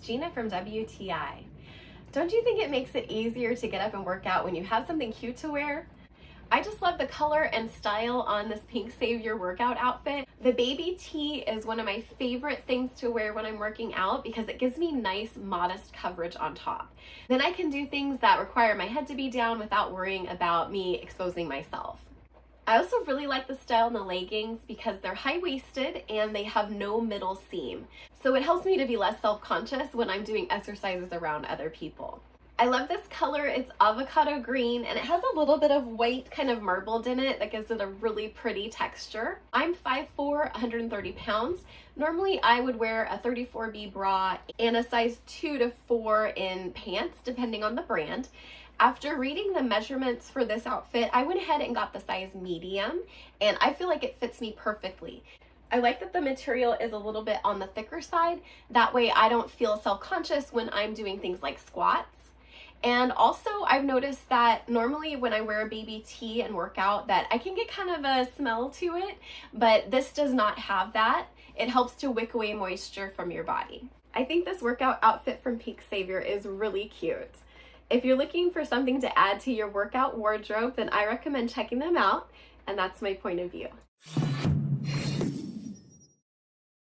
Gina from WTI. Don't you think it makes it easier to get up and work out when you have something cute to wear? I just love the color and style on this PINKSAVIOR workout outfit. The baby tee is one of my favorite things to wear when I'm working out because it gives me nice, modest coverage on top. Then I can do things that require my head to be down without worrying about me exposing myself. I also really like the style in the leggings because they're high-waisted and they have no middle seam. So it helps me to be less self-conscious when I'm doing exercises around other people. I love this color. It's avocado green and it has a little bit of white kind of marbled in it that gives it a really pretty texture. I'm 5'4", 130 pounds. Normally I would wear a 34B bra and a size 2 to 4 in pants depending on the brand. After reading the measurements for this outfit, I went ahead and got the size medium, and I feel like it fits me perfectly. I like that the material is a little bit on the thicker side. That way I don't feel self-conscious when I'm doing things like squats. And also I've noticed that normally when I wear a baby tee and work out that I can get kind of a smell to it, but this does not have that. It helps to wick away moisture from your body. I think this workout outfit from PINKSAVIOR is really cute. If you're looking for something to add to your workout wardrobe, then I recommend checking them out, and that's my point of view.